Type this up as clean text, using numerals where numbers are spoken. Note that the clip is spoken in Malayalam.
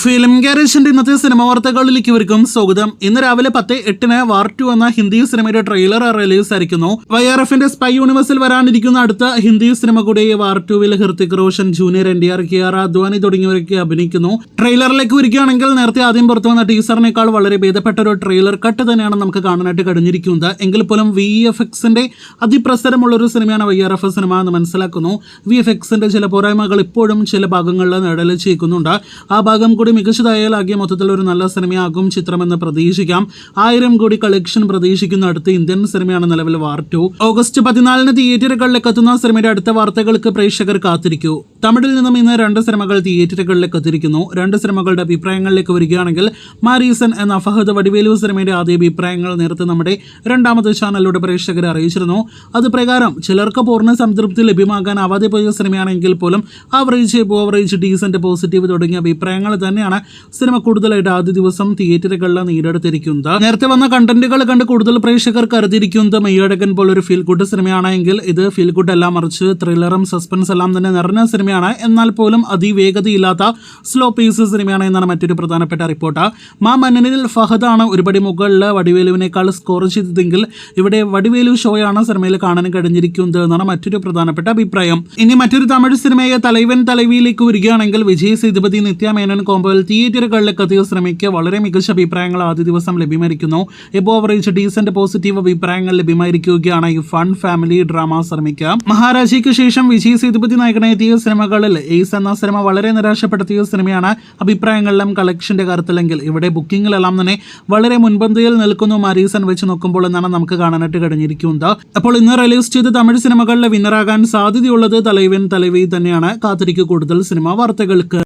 ഫിലിം ഗാരേജിന്റെ ഇന്നത്തെ സിനിമ വാർത്തകളിലേക്ക് ഇവർക്കും സ്വാഗതം. ഇന്ന് രാവിലെ 10:08 വാർ 2 എന്ന ഹിന്ദി സിനിമയുടെ ട്രെയിലർ റിലീസ് ആയിരിക്കുന്നു. YRFന്റെ സ്പൈ യൂണിവേഴ്സിൽ വരാനിരിക്കുന്ന അടുത്ത ഹിന്ദി സിനിമ കൂടി വാർ 2-വിൽ ഹൃത്തിക് റോഷൻ, ജൂനിയർ NTR, കിയാറ അദ്വാനി തുടങ്ങിയവരൊക്കെ അഭിനയിക്കുന്നു. ട്രെയിലറിലേക്ക് വരികയാണെങ്കിൽ നേരത്തെ ആദ്യം പുറത്തു വന്ന ടീസറിനേക്കാൾ വളരെ ഭേദപ്പെട്ട ഒരു ട്രെയിലർ കട്ട് തന്നെയാണ് നമുക്ക് കാണാനായിട്ട് കഴിഞ്ഞിരിക്കുന്നത്. എങ്കിൽ പോലും VFXന്റെ അതിപ്രസരമുള്ള ഒരു സിനിമയാണ് YRF സിനിമ എന്ന് മനസ്സിലാക്കുന്നു. VFXന്റെ ചില പോരായ്മകൾ ഇപ്പോഴും ചില ഭാഗങ്ങളിൽ നിഴലിച്ചേക്കുന്നുണ്ട്. ആ ഭാഗം കൂടി മികച്ചതായാലാകിയ മൊത്തത്തിൽ ഒരു നല്ല സിനിമയാകും ചിത്രമെന്ന് പ്രതീക്ഷിക്കാം. 1000 കോടി കളക്ഷൻ പ്രതീക്ഷിക്കുന്ന അടുത്ത ഇന്ത്യൻ സിനിമയാണ് നിലവിൽ വാർ 2. ഓഗസ്റ്റ് 14 തിയേറ്ററുകളിലേക്ക് എത്തുന്ന സിനിമയുടെ അടുത്ത വാർത്തകൾക്ക് പ്രേക്ഷകർ കാത്തിരിക്കൂ. തമിഴിൽ നിന്നും ഇന്ന് 2 സിനിമകൾ തിയേറ്ററുകളിലേക്ക് എത്തിയിരിക്കുന്നു. 2 സിനിമകളുടെ അഭിപ്രായങ്ങളിലേക്ക് വരികയാണെങ്കിൽ മാരീസൺ എന്ന ഫഹദ് വടിവേലു സിനിമയുടെ ആദ്യ അഭിപ്രായങ്ങൾ നേരത്തെ നമ്മുടെ രണ്ടാമത്തെ ചാനലിലൂടെ പ്രേക്ഷകരെ അറിയിച്ചിരുന്നു. അത് പ്രകാരം ചിലർക്ക് പൂർണ്ണ സംതൃപ്തി ലഭ്യമാകാനാവാതെ പോയ സിനിമയാണെങ്കിൽ പോലും ആവറേജ് ഡീസന്റ് പോസിറ്റീവ് തുടങ്ങിയ അഭിപ്രായങ്ങൾ തന്നെയാണ് സിനിമ കൂടുതലായിട്ട് ആദ്യ ദിവസം തിയേറ്ററുകളിൽ നേടിയെടുത്തിരിക്കുന്നത്. നേരത്തെ വന്ന കണ്ടന്റുകൾ കണ്ട് കൂടുതൽ പ്രേക്ഷകർ കരുതിയിരിക്കുന്നത് മെയ്യഴകൻ പോലൊരു ഫീൽ ഗുഡ് സിനിമയാണെങ്കിൽ ഇത് ഫീൽ ഗുഡ് എല്ലാം മറിച്ച് ത്രില്ലറും സസ്പെൻസ് എല്ലാം തന്നെ നിറഞ്ഞ സിനിമയാണ്. എന്നാൽ പോലും അതിവേഗതയില്ലാത്ത സ്ലോ പേസ് സിനിമയാണ് എന്നാണ് മറ്റൊരു പ്രധാനപ്പെട്ട റിപ്പോർട്ട്. മന്നനിൽ ഫഹദാണ് ഒരുപടി മുകളിൽ വടിവേലുവിനേക്കാൾ സ്കോർ ചെയ്തതെങ്കിൽ ഇവിടെ വടിവേലു ഷോയാണ് സിനിമയിൽ കാണാൻ കഴിഞ്ഞിരിക്കുന്നത് എന്നാണ് മറ്റൊരു പ്രധാനപ്പെട്ട അഭിപ്രായം. ഇനി മറ്റൊരു തമിഴ് സിനിമയെ തലൈവൻ തലവിയിലേക്ക് വരികയാണെങ്കിൽ വിജയ് സേതുപതി, നിത്യ മേനോൻ കോമ്പോയിൽ തിയേറ്ററുകളിലേക്ക് എത്തിയ സിനിമയ്ക്ക് വളരെ മികച്ച അഭിപ്രായങ്ങൾ ആദ്യ ദിവസം ലഭ്യമായിരിക്കുന്നു. എബോവറേജ് ഡീസന്റ് പോസിറ്റീവ് അഭിപ്രായങ്ങൾ ലഭ്യമായിരിക്കുകയാണ് ഈ ഫൺ ഫാമിലി ഡ്രാമ സിനിമയ്ക്ക്. മഹാരാജയ്ക്ക് ശേഷം വിജയ് സേതുപതി നായകനെത്തിയ സിനിമകളിൽ എയ്സ് എന്ന സിനിമ വളരെ നിരാശപ്പെടുത്തിയ സിനിമയാണ്. അഭിപ്രായങ്ങളിലും കളക്ഷന്റെ കാര്യത്തിലെങ്കിൽ ഇവിടെ ബുക്കിങ്ങിലെല്ലാം തന്നെ വളരെ മുൻപന്തിയിൽ നിൽക്കുന്നു മാരീസൺ വെച്ച് നോക്കുമ്പോൾ എന്നാണ് നമുക്ക് കാണാനായിട്ട് കഴിഞ്ഞിരിക്കുന്നത്. അപ്പോൾ ഇന്ന് റിലീസ് ചെയ്ത തമിഴ് സിനിമകളിലെ വിന്നറാകാൻ സാധ്യതയുള്ളത് തലൈവൻ തലവി തന്നെയാണ്. കാത്തിരിക്കുക കൂടുതൽ സിനിമാ വാർത്തകൾക്ക്.